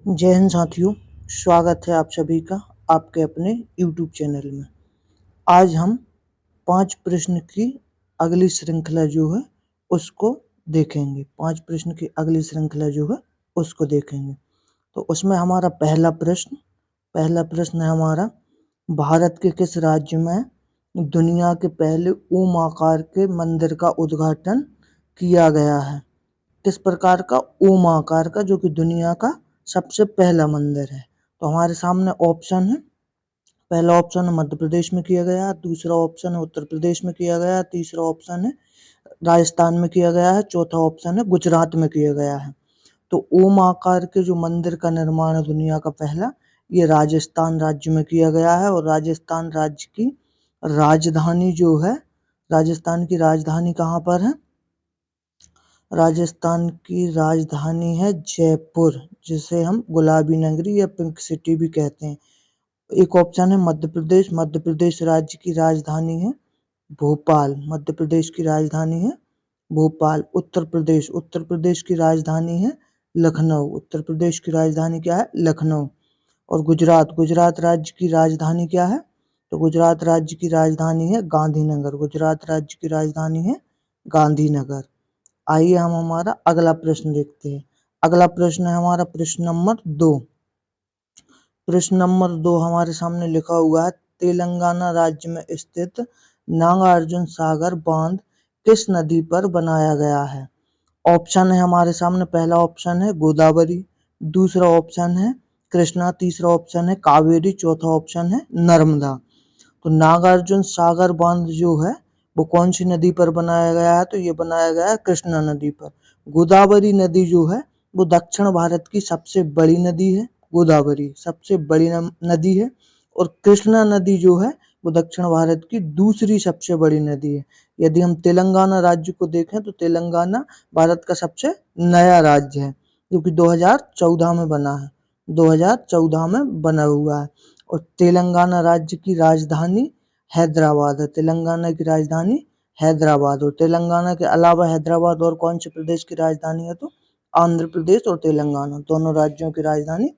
जय हिंद साथियों, स्वागत है आप सभी का आपके अपने YouTube चैनल में। आज हम 5 प्रश्न की अगली श्रृंखला जो है उसको देखेंगे। 5 प्रश्न की अगली श्रृंखला जो है उसको देखेंगे। तो उसमें हमारा पहला प्रश्न है हमारा, भारत के किस राज्य में दुनिया के पहले ओम आकार के मंदिर का उद्घाटन किया गया है? किस प्रकार का? ओम आकार का, जो कि दुनिया का सबसे पहला मंदिर है। तो हमारे सामने ऑप्शन है, पहला ऑप्शन है मध्य प्रदेश में किया गया, दूसरा ऑप्शन है उत्तर प्रदेश में किया गया, तीसरा ऑप्शन है राजस्थान में किया गया है, चौथा ऑप्शन है गुजरात में किया गया है। तो ओम आकार के जो मंदिर का निर्माण है दुनिया का पहला, ये राजस्थान राज्य में किया गया है। और राजस्थान राज्य की राजधानी जो है, राजस्थान की राजधानी कहाँ पर है? राजस्थान की राजधानी है जयपुर, जिसे हम गुलाबी नगरी या पिंक सिटी भी कहते हैं। एक ऑप्शन है मध्य प्रदेश, मध्य प्रदेश राज्य की राजधानी है भोपाल, मध्य प्रदेश की राजधानी है भोपाल। उत्तर प्रदेश, उत्तर प्रदेश की राजधानी है लखनऊ, उत्तर प्रदेश की राजधानी क्या है? लखनऊ। और गुजरात, गुजरात राज्य की राजधानी क्या है? तो गुजरात राज्य की राजधानी है गांधीनगर, गुजरात राज्य की राजधानी है गांधीनगर। आइए हम हमारा अगला प्रश्न देखते हैं। अगला प्रश्न है हमारा प्रश्न नंबर 2। प्रश्न नंबर 2 हमारे सामने लिखा हुआ है, तेलंगाना राज्य में स्थित नागार्जुन सागर बांध किस नदी पर बनाया गया है? ऑप्शन है हमारे सामने, पहला ऑप्शन है गोदावरी, दूसरा ऑप्शन है कृष्णा, तीसरा ऑप्शन है कावेरी, चौथा ऑप्शन है नर्मदा। तो नागार्जुन सागर बांध जो है वो कौन सी नदी पर बनाया गया है? तो ये बनाया गया है कृष्णा नदी पर। गोदावरी नदी जो है वो दक्षिण भारत की सबसे बड़ी नदी है, गोदावरी सबसे बड़ी नदी है। और कृष्णा नदी जो है वो दक्षिण भारत की दूसरी सबसे बड़ी नदी है। यदि हम तेलंगाना राज्य को देखें तो तेलंगाना भारत का सबसे नया राज्य है, जो कि 2014 में बना है, 2014 में बना हुआ है। और तेलंगाना राज्य की राजधानी हैदराबाद है, तेलंगाना की राजधानी हैदराबाद। और तेलंगाना के अलावा हैदराबाद और कौन से प्रदेश की राजधानी है? तो आंध्र प्रदेश और तेलंगाना दोनों राज्यों की राजधानी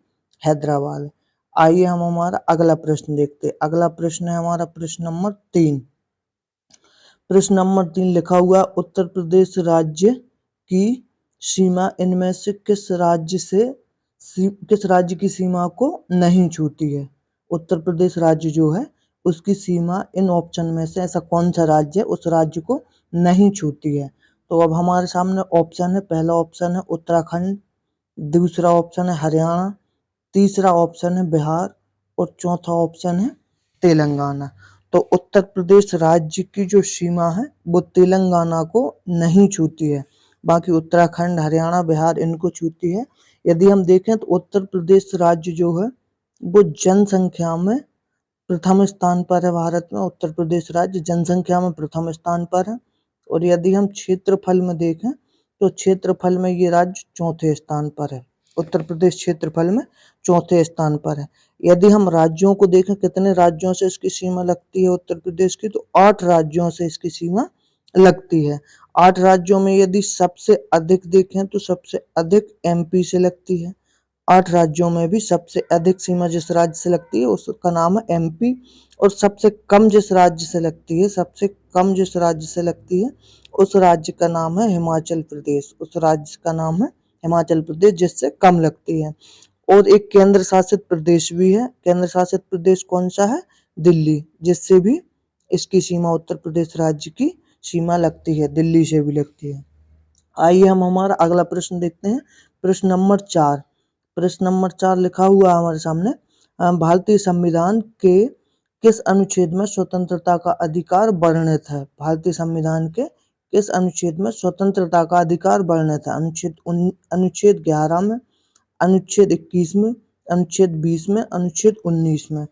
हैदराबाद है। आइए हम हमारा अगला प्रश्न देखते हैं। अगला प्रश्न है हमारा प्रश्न नंबर 3। प्रश्न नंबर 3 लिखा हुआ, उत्तर प्रदेश राज्य की सीमा इनमें से किस राज्य की सीमा को नहीं छूती है? उत्तर प्रदेश राज्य जो है उसकी सीमा इन ऑप्शन में से ऐसा कौन सा राज्य है उस राज्य को नहीं छूती है? तो अब हमारे सामने ऑप्शन है, पहला ऑप्शन है उत्तराखंड, दूसरा ऑप्शन है हरियाणा, तीसरा ऑप्शन है बिहार और चौथा ऑप्शन है तेलंगाना। तो उत्तर प्रदेश राज्य की जो सीमा है वो तेलंगाना को नहीं छूती है, बाकी उत्तराखंड, हरियाणा, बिहार इनको छूती है। यदि हम देखें तो उत्तर प्रदेश राज्य जो है वो जनसंख्या में प्रथम स्थान पर है भारत में, उत्तर प्रदेश राज्य जनसंख्या में प्रथम स्थान पर है। और यदि हम क्षेत्रफल में देखें तो क्षेत्रफल में ये राज्य चौथे स्थान पर है, उत्तर प्रदेश क्षेत्रफल में चौथे स्थान पर है। यदि हम राज्यों को देखें कितने राज्यों से इसकी सीमा लगती है उत्तर प्रदेश की, तो 8 राज्यों से इसकी सीमा लगती है। 8 राज्यों में यदि सबसे अधिक देखें तो सबसे अधिक एमपी से लगती है। 8 राज्यों में भी सबसे अधिक सीमा जिस राज्य से लगती है उसका नाम है एमपी। और सबसे कम जिस राज्य से लगती है, सबसे कम जिस राज्य से लगती है उस राज्य का नाम है हिमाचल प्रदेश, उस राज्य का नाम है हिमाचल प्रदेश जिससे कम लगती है। और एक केंद्र शासित प्रदेश भी है, केंद्र शासित प्रदेश कौन सा है? दिल्ली, जिससे भी इसकी सीमा उत्तर प्रदेश राज्य की सीमा लगती है, दिल्ली से भी लगती है। आइए हम हमारा अगला प्रश्न देखते हैं। प्रश्न नंबर 4। प्रश्न नंबर 4 लिखा हुआ हमारे सामने, भारतीय संविधान के किस अनुच्छेद में स्वतंत्रता का अधिकार वर्णित है? भारतीय संविधान के किस अनुच्छेद में स्वतंत्रता का अधिकार वर्णित है? अनुच्छेद 11 में, अनुच्छेद 21 में, अनुच्छेद 20 में, अनुच्छेद 19 में।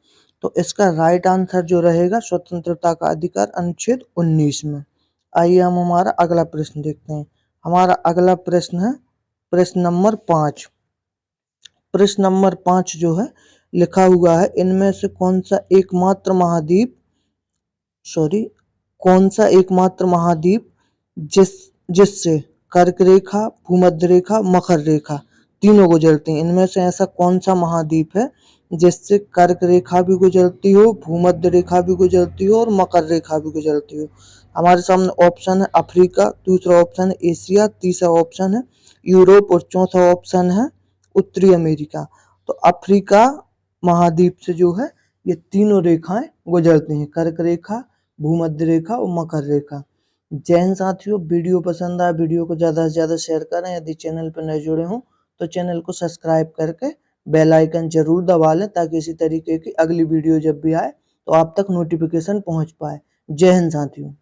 तो इसका राइट आंसर जो रहेगा स्वतंत्रता का अधिकार अनुच्छेद 19 में। आइए हम हमारा अगला प्रश्न देखते हैं। हमारा अगला प्रश्न है प्रश्न नंबर 5। प्रश्न नंबर 5 जो है लिखा हुआ है, इनमें से कौन सा एकमात्र महाद्वीप जिससे कर्क रेखा, भूमध्य रेखा, मकर रेखा तीनों गुजरती हैं। इनमें से ऐसा कौन सा महाद्वीप है जिससे कर्क रेखा भी गुजरती हो, भूमध्य रेखा भी गुजरती हो और मकर रेखा भी गुजरती हो? हमारे सामने ऑप्शन है अफ्रीका, दूसरा ऑप्शन है एशिया, तीसरा ऑप्शन है यूरोप और चौथा ऑप्शन है उत्तरी अमेरिका। तो अफ्रीका महाद्वीप से जो है ये तीनों रेखाएं गुजरती हैं, कर्क रेखा, भूमध्य रेखा और मकर रेखा। जय हिंद साथियों, वीडियो पसंद आया वीडियो को ज़्यादा से ज़्यादा शेयर करें। यदि चैनल पर नए जुड़े हों तो चैनल को सब्सक्राइब करके बेल आइकन जरूर दबा लें ताकि इसी तरीके की अगली वीडियो जब भी आए तो आप तक नोटिफिकेशन पहुंच पाए। जय हिंद साथियों।